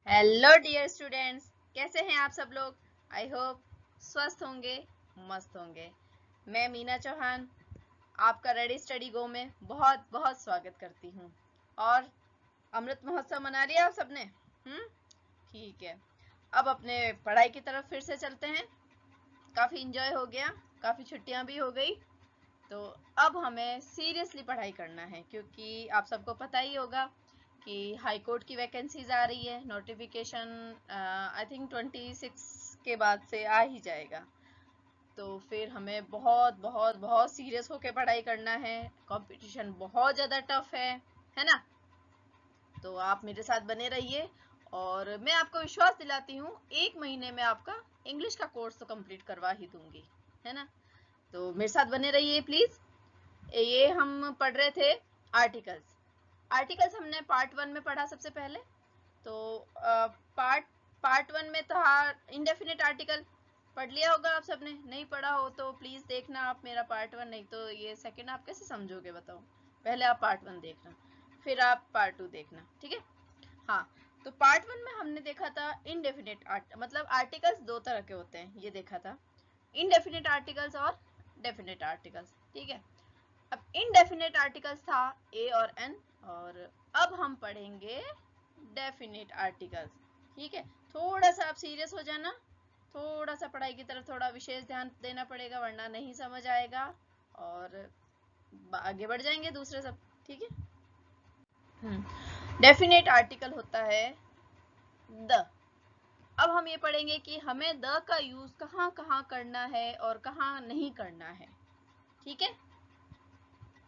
Hello dear students, कैसे हैं आप सब लोग। आई होप स्वस्थ होंगे, मस्त होंगे। मैं मीना चौहान आपका रेडी स्टडी गो में बहुत बहुत स्वागत करती हूँ। और अमृत महोत्सव मना लिया आप सबने? ठीक है, अब अपने पढ़ाई की तरफ फिर से चलते हैं। काफ़ी इंजॉय हो गया, काफ़ी छुट्टियाँ भी हो गई, तो अब हमें सीरियसली पढ़ाई करना है, क्योंकि आप सबको पता ही होगा कि हाई कोर्ट की वैकेंसीज आ रही है। नोटिफिकेशन आई थिंक 26 के बाद से आ ही जाएगा। तो फिर हमें बहुत बहुत बहुत सीरियस होके पढ़ाई करना है। कंपटीशन बहुत ज़्यादा टफ है ना। तो आप मेरे साथ बने रहिए और मैं आपको विश्वास दिलाती हूँ 1 महीने में आपका इंग्लिश का कोर्स तो कंप्लीट करवा ही दूंगी, है ना। तो मेरे साथ बने रहिए प्लीज़। ये हम पढ़ रहे थे आर्टिकल्स हमने पार्ट 1 में पढ़ा सबसे पहले। तो पार्ट 1 में था इंडेफिनिट आर्टिकल, पढ़ लिया होगा आप सबने। नहीं पढ़ा हो तो प्लीज देखना आप मेरा पार्ट 1, नहीं तो ये सेकंड आप कैसे समझोगे बताओ। पहले आप पार्ट 1 देखना, फिर आप पार्ट 2 देखना, ठीक है। हाँ, तो पार्ट 1 में हमने देखा था इंडेफिनिट मतलब आर्टिकल्स दो तरह के होते हैं, ये देखा था। इंडेफिनिट आर्टिकल्स और डेफिनेट आर्टिकल्स, ठीक है। अब इनडेफिनेट आर्टिकल्स था ए और एन, और अब हम पढ़ेंगे डेफिनेट आर्टिकल्स, ठीक है। थोड़ा सा आप सीरियस हो जाना, थोड़ा सा पढ़ाई की तरफ थोड़ा विशेष ध्यान देना पड़ेगा, वरना नहीं समझ आएगा और आगे बढ़ जाएंगे दूसरे सब, ठीक है। डेफिनेट आर्टिकल होता है द। अब हम ये पढ़ेंगे कि हमें द का यूज कहाँ कहाँ करना है और कहाँ नहीं करना है, ठीक है।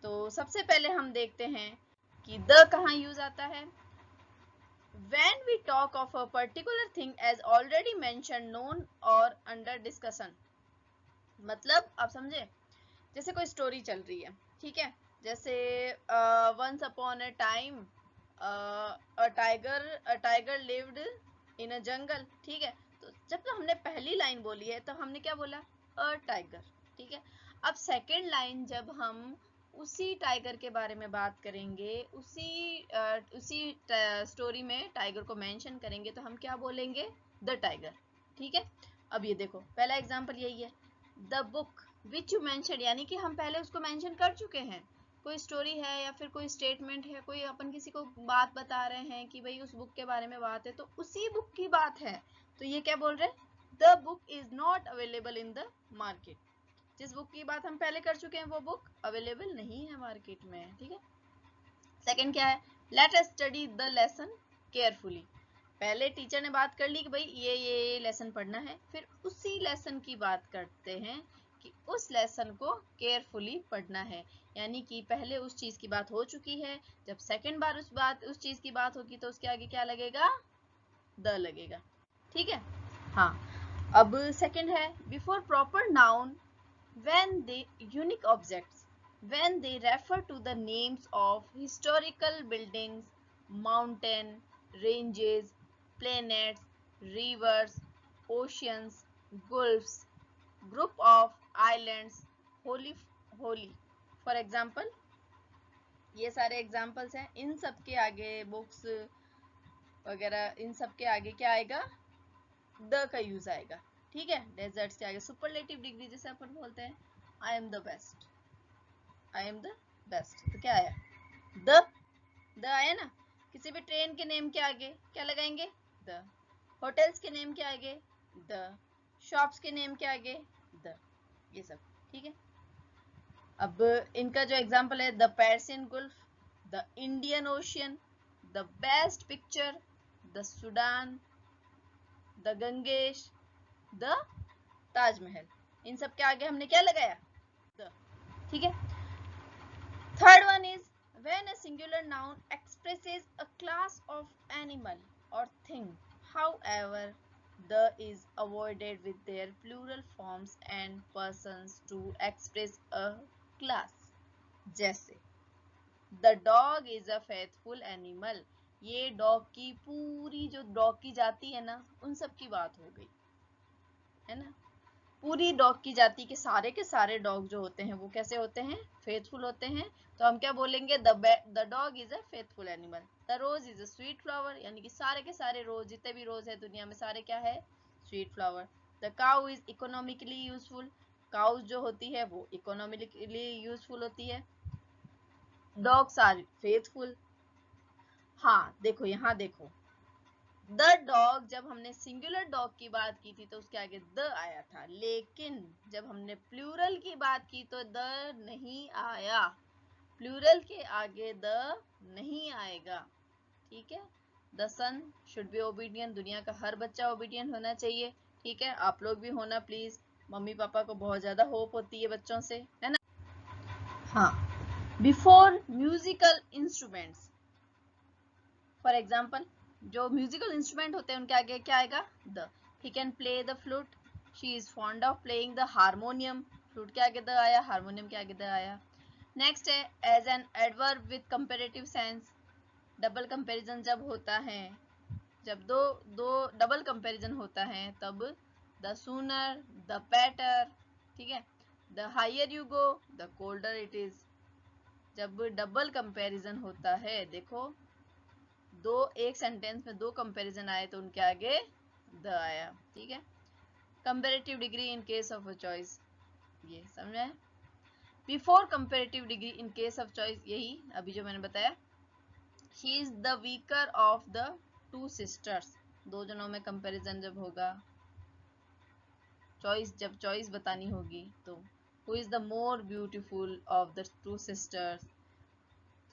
तो सबसे पहले हम देखते हैं कि द कहाँ यूज आता है। When we talk of a particular thing as already mentioned, known or under discussion, मतलब आप समझे, जैसे कोई स्टोरी चल रही है, ठीक है। जैसे once upon a time a tiger lived in a jungle, ठीक है। तो जब तो हमने पहली लाइन बोली है तो हमने क्या बोला, अ टाइगर, ठीक है। अब सेकंड लाइन जब हम उसी टाइगर के बारे में बात करेंगे, उसी स्टोरी में टाइगर को मेंशन करेंगे, तो हम क्या बोलेंगे, द टाइगर, ठीक है। अब ये देखो, पहला एग्जांपल यही है, the book which you mention, यानी कि हम पहले उसको मेंशन कर चुके हैं। कोई स्टोरी है या फिर कोई स्टेटमेंट है, कोई अपन किसी को बात बता रहे हैं कि भाई उस बुक के बारे में बात है, तो उसी बुक की बात है। तो ये क्या बोल रहे हैं, the book is not available in the market. जिस बुक की बात हम पहले कर चुके हैं वो बुक अवेलेबल नहीं है मार्केट में, ठीक है। सेकंड क्या है, let us study the lesson carefully. पहले टीचर ने बात कर ली कि भाई ये लेसन पढ़ना है, फिर उसी लेसन की बात करते हैं कि उस लेसन को केयरफुली पढ़ना है। यानी कि पहले उस चीज की बात हो चुकी है, जब सेकंड बार उस चीज की बात होगी तो उसके आगे क्या लगेगा, द लगेगा, ठीक है। हाँ, अब सेकंड है, before proper noun when the unique objects, when they refer to the names of historical buildings, mountain ranges, planets, rivers, oceans, gulfs, group of islands, holy for example, ये सारे एग्जाम्पल्स हैं। इन सब के आगे बुक्स वगैरह, इन सब के आगे क्या आएगा, द का यूज आएगा, ठीक है। डेजर्ट्स के आगे सुपरलेटिव डिग्री जैसे अपन बोलते हैं, I am the best, I am the best, तो क्या आया, द आया ना। किसी भी ट्रेन के नेम के आगे क्या लगाएंगे, द। होटल्स के नेम के आगे द, शॉप्स के नेम के आगे द, ये सब, ठीक है। अब इनका जो एग्जांपल है, the Persian Gulf, the Indian Ocean, the best picture, the Sudan, the Ganges, the Taj Mahal, इन सब के आगे हमने क्या लगाया, द, ठीक है। Third one is when a singular noun expresses a class of animal or thing. However, the is avoided with their plural forms and persons to express a class. जैसे the dog is a faithful animal. ये dog की पूरी जो dog की जाति है ना, उन सब की बात हो गई, है ना। पूरी डॉग की जाति के सारे डॉग जो होते हैं वो कैसे होते हैं, फेथफुल होते हैं। तो हम क्या बोलेंगे, the dog is a faithful animal. The rose is a sweet flower, यानी कि सारे के सारे रोज, जितने भी रोज है दुनिया में, सारे क्या है, sweet flower. The cow is economically useful, cows जो होती है वो इकोनॉमिकली यूजफुल होती है। Dogs are faithful. हाँ देखो, यहाँ देखो, द डॉग, जब हमने सिंगुलर डॉग की बात की थी तो उसके आगे द आया था, लेकिन जब हमने प्लूरल की बात की तो द नहीं आया। प्लूरल के आगे द नहीं आएगा, ठीक है। The son should be obedient, दुनिया का हर बच्चा ओबीडियंट होना चाहिए, ठीक है। आप लोग भी होना प्लीज, मम्मी पापा को बहुत ज्यादा होप होती है बच्चों से, है ना। हाँ, before musical instruments, for example जो म्यूजिकल इंस्ट्रूमेंट होते हैं उनके आगे क्या आएगा, the. He can play the flute, she is fond of playing the harmonium, flute के आगे द आया, हारमोनियम के आगे द आया। नेक्स्ट है as an adverb with comparative sense, double comparison जब होता है, जब दो दो डबल कंपैरिजन होता है तब द सूनर, द बेटर, ठीक है। The higher you go the colder it is. जब डबल कंपैरिजन होता है, देखो दो, एक सेंटेंस में दो कंपैरिजन आए तो उनके आगे द आया, ठीक है। Comparative degree in case of a choice, ये समझ में। Before comparative degree in case of choice, यही अभी जो मैंने बताया। She is the weaker of the two sisters, दो जनों में कंपैरिजन जब होगा, चॉइस जब चॉइस बतानी होगी तो who is the more beautiful of the two sisters,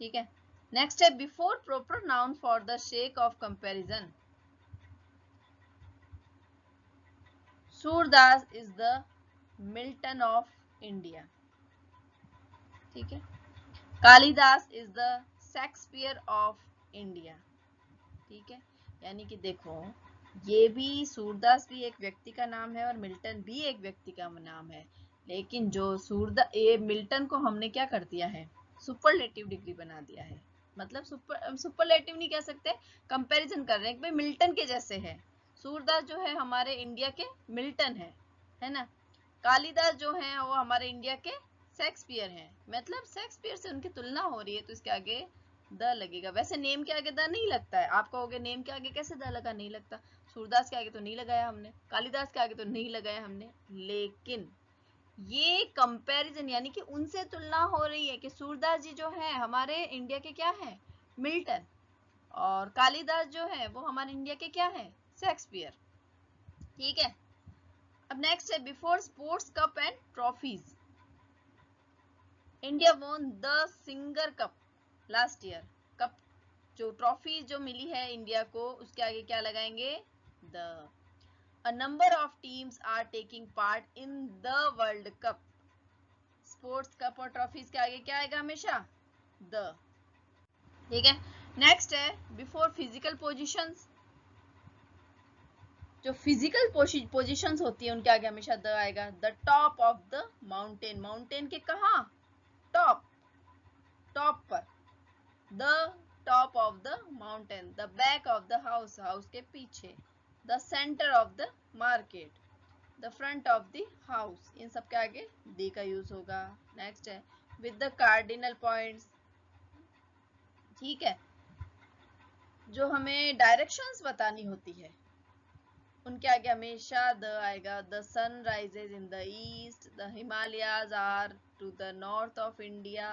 ठीक है। नेक्स्ट है before proper noun for the shake of comparison, Surdas is the Milton of India, ठीक है। Kalidas is the Shakespeare of India, ठीक है। यानी कि देखो, ये भी सूरदास भी एक व्यक्ति का नाम है और मिल्टन भी एक व्यक्ति का नाम है, लेकिन जो ये मिल्टन को हमने क्या कर दिया है, सुपरलेटिव डिग्री बना दिया है। मतलब सुपरलेटिव नहीं कह सकते, कंपैरिजन कर रहे हैं कि भाई मिल्टन के जैसे है। सूरदास जो है हमारे इंडिया के मिल्टन है ना। कालिदास जो है वो हमारे इंडिया के शेक्सपियर हैं, मतलब शेक्सपियर से उनकी तुलना हो रही है तो इसके आगे द लगेगा। वैसे नेम के आगे द नहीं लगता है, आप कहोगे नेम के आगे कैसे द लगा, नहीं लगता। सूरदास के आगे तो नहीं लगाया हमने, कालिदास के आगे तो नहीं लगाया हमने, लेकिन ये कंपैरिजन यानी कि उनसे तुलना हो रही है कि सूरदास जी जो है हमारे इंडिया के क्या है, मिल्टन, और कालिदास जो है वो हमारे इंडिया के क्या है, शेक्सपियर, ठीक है। अब नेक्स्ट है before sports cup and trophies, India won the Singer cup last year. Cup जो ट्रॉफी जो मिली है इंडिया को, उसके आगे क्या लगाएंगे, the. A number of teams are taking part in the world cup, sports cup और ट्रॉफीज के आगे क्या आएगा, हमेशा द, ठीक है। नेक्स्ट है बिफोर फिजिकल पोजीशंस, जो फिजिकल पोजीशंस होती है उनके आगे हमेशा द आएगा। The top of the mountain, mountain के कहा, टॉप, टॉप पर, the top of the mountain. The back of the house, house के पीछे। The centre of the market, the front of the house, इन सब के आगे द का यूज होगा। नेक्स्ट है विद द कार्डिनल पॉइंट्स, ठीक है। जो हमें डायरेक्शंस बतानी होती है उनके आगे हमेशा द आएगा। The sun rises in the east, the Himalayas are to the north of India.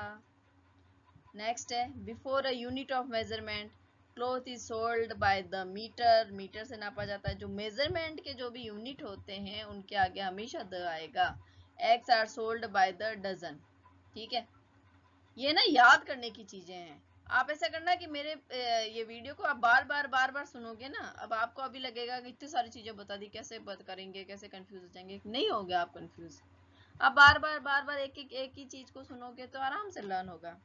Next है before a unit of measurement, cloth is sold by the metre, metre से नापा जाता है। जो मेजरमेंट के जो भी यूनिट होते हैं उनके आगे हमेशा द आएगा। Eggs are sold by the dozen, ठीक है। ये ना याद करने की चीजें हैं। आप ऐसा करना कि मेरे ये वीडियो को आप बार बार सुनोगे ना, अब आपको अभी लगेगा कि इतनी सारी चीजें बता दी, कैसे बात करेंगे, कैसे कंफ्यूज हो जाएंगे, नहीं होगे आप कंफ्यूज। आप बार बार एक ही चीज को सुनोगे तो आराम से लर्न होगा,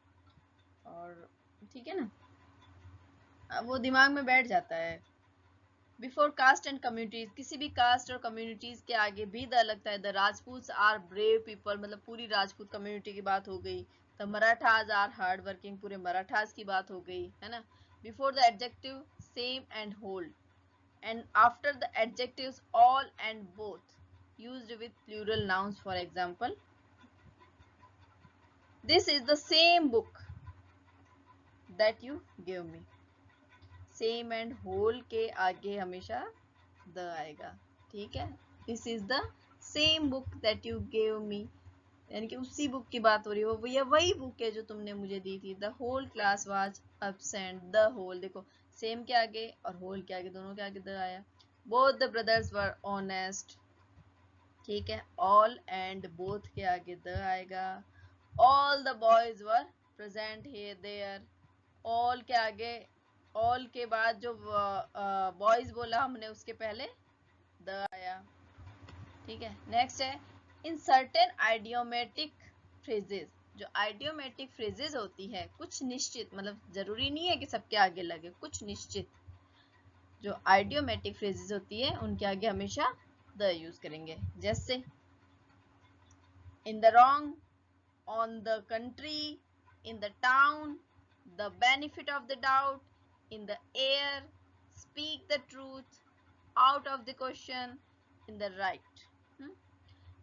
और ठीक है ना, वो दिमाग में बैठ जाता है। बिफोर कास्ट एंड कम्युनिटीज, किसी भी कास्ट और कम्युनिटीज के आगे भी द लगता है। The Rajput are brave people, मतलब पूरी राजपूत कम्युनिटी की बात हो गई। The Marathas are hard working, पूरे मराठाज की बात हो गई, है ना। Before the adjective same and whole, and after the adjectives all and both, used with plural nouns. For example, this is the same book that you gave me. Same and whole के आगे हमेशा the आएगा, ठीक है। This is the same book that you gave me, यानी कि उसी book की बात हो रही है, वो ये वही बुक है जो तुमने मुझे दी थी। The whole class was absent, the whole, देखो सेम के आगे और होल के आगे, दोनों के आगे द आया। Both the brothers were honest, ठीक है। ऑल एंड बोथ के आगे द आएगा। All the boys were present here there, all के आगे, ऑल के बाद जो बॉयज बोला हमने उसके पहले द आया, ठीक है। नेक्स्ट है इन सर्टेन आइडियोमेटिक फ्रेजेस, जो आइडियोमेटिक फ्रेजेस होती है कुछ निश्चित, मतलब जरूरी नहीं है कि सबके आगे लगे, कुछ निश्चित जो आइडियोमेटिक फ्रेजेस होती है उनके आगे हमेशा द यूज करेंगे। जैसे in the wrong, on the country, in the town, the benefit of the doubt, in the air, speak the truth, out of the question, in the right.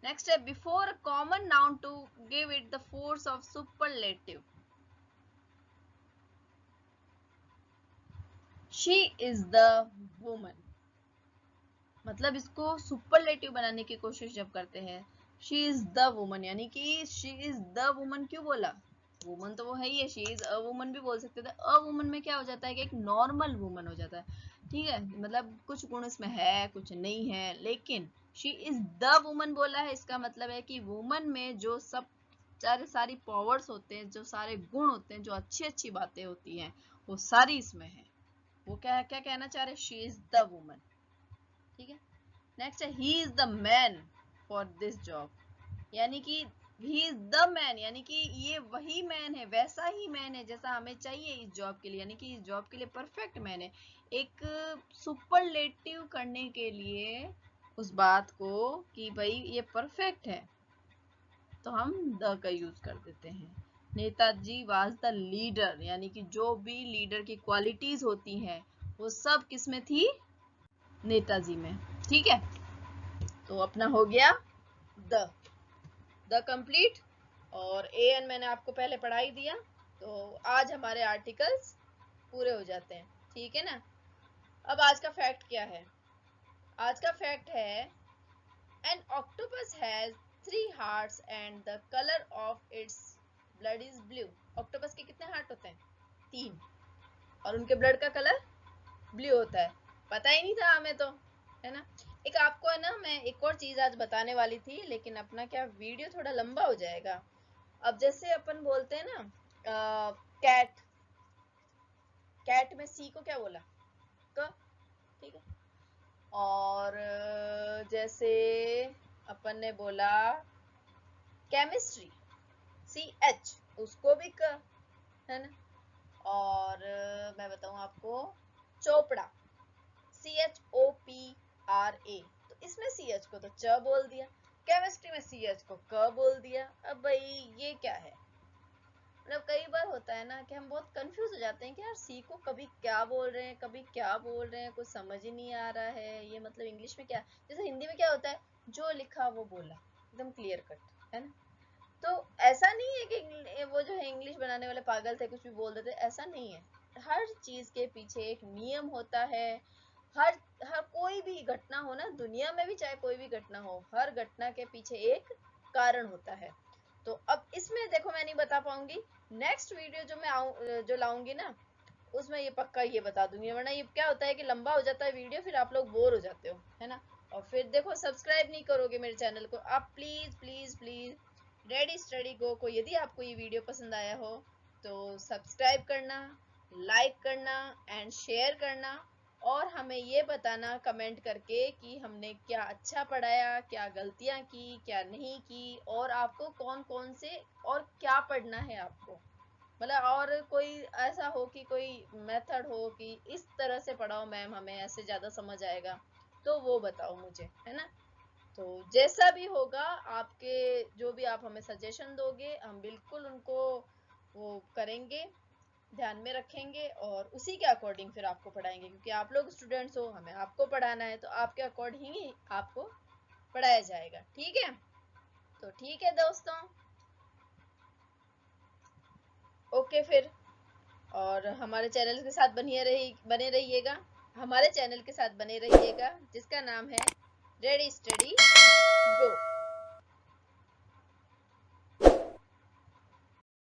Next step, before a common noun to give it the force of superlative. She is the woman, मतलब इसको superlative बनाने की कोशिश जब करते हैं, she is the woman, यानी कि शी इज द वुमन क्यों बोला, वुमन तो वो है ही है, शी इज अ वुमन भी बोल सकते थे। अ वुमन में क्या हो जाता है कि एक नॉर्मल वुमन हो जाता है, ठीक है, मतलब कुछ गुण इसमें है कुछ नहीं है, लेकिन शी इज द वुमन बोला है, इसका मतलब है कि वुमन में जो सब सारी पावर्स होते हैं, जो सारे गुण होते हैं, जो अच्छी अच्छी बातें होती हैं, वो सारी इसमें है। वो क्या क्या कहना चाह रहे, शी इज द वुमन, ठीक है। नेक्स्ट है he is the man for this job, यानी कि ही इज द मैन, यानी कि ये वही मैन है, वैसा ही मैन है जैसा हमें चाहिए इस जॉब के लिए, यानी कि इस जॉब के लिए परफेक्ट मैन है। एक सुपरलेटिव करने के लिए उस बात को कि भाई ये परफेक्ट है, तो हम द का यूज कर देते हैं। नेताजी वाज द लीडर, यानी कि जो भी लीडर की क्वालिटीज होती हैं वो सब किसमें थी, नेताजी में, ठीक है। तो अपना हो गया द कंप्लीट, और ए एन मैंने आपको पहले पढ़ा ही दिया, तो आज हमारे आर्टिकल्स पूरे हो जाते हैं, ठीक है ना। अब आज का फैक्ट क्या है, आज का फैक्ट है an octopus has 3 hearts and the colour of its blood is blue. Octopus के कितने हार्ट होते हैं, 3, और उनके ब्लड का कलर ब्लू होता है, पता ही नहीं था हमें तो, है ना। एक आपको है ना, मैं एक और चीज आज बताने वाली थी, लेकिन अपना क्या वीडियो थोड़ा लंबा हो जाएगा। अब जैसे अपन बोलते हैं ना कैट, कैट में सी को क्या बोला, क, ठीक है। और जैसे अपन ने बोला केमिस्ट्री, सी एच, उसको भी क, है ना। और मैं बताऊं आपको Chopra, C H O P R A, तो इसमें सी एच को तो च बोल दिया, केमिस्ट्री में सी एच को क बोल दिया। अब भाई ये क्या है, मतलब कई बार होता है ना कि हम बहुत कंफ्यूज हो जाते हैं कि यार सी को कभी क्या बोल रहे हैं कभी क्या बोल रहे हैं, कुछ समझ ही नहीं आ रहा है, ये मतलब इंग्लिश में क्या, जैसे हिंदी में क्या होता है, जो लिखा वो बोला, एकदम क्लियर कट, है ना। तो ऐसा नहीं है कि वो जो है इंग्लिश बनाने वाले पागल थे कुछ भी बोल देते, ऐसा नहीं है। हर चीज के पीछे एक नियम होता है, हर हर कोई भी घटना हो ना दुनिया में भी, चाहे कोई भी घटना हो, हर घटना के पीछे एक कारण होता है। तो अब इसमें देखो मैं नहीं बता पाऊंगी, नेक्स्ट वीडियो जो मैं जो लाऊंगी ना उसमें ये पक्का ये बता दूंगी, वरना ये क्या होता है कि लंबा हो जाता है वीडियो, फिर आप लोग बोर हो जाते हो, है ना। और फिर देखो सब्सक्राइब नहीं करोगे मेरे चैनल को, आप please please please Ready Study Go को यदि आपको ये वीडियो पसंद आया हो तो सब्सक्राइब करना, लाइक करना एंड शेयर करना, और हमें ये बताना कमेंट करके कि हमने क्या अच्छा पढ़ाया, क्या गलतियां की, क्या नहीं की, और आपको कौन कौन से और क्या पढ़ना है आपको, मतलब और कोई ऐसा हो कि कोई मेथड हो कि इस तरह से पढ़ाओ मैम हमें ऐसे ज्यादा समझ आएगा, तो वो बताओ मुझे, है ना। तो जैसा भी होगा आपके, जो भी आप हमें सजेशन दोगे हम बिल्कुल उनको वो करेंगे, ध्यान में रखेंगे, और उसी के अकॉर्डिंग फिर आपको पढ़ाएंगे, क्योंकि आप लोग स्टूडेंट्स हो, हमें आपको पढ़ाना है, तो आपके अकॉर्डिंग ही आपको पढ़ाया जाएगा। ठीक है, तो ठीक है दोस्तों, ओके फिर, और हमारे चैनल के साथ बने रहिएगा, हमारे चैनल के साथ बने रहिएगा जिसका नाम है रेडी स्टडी गो।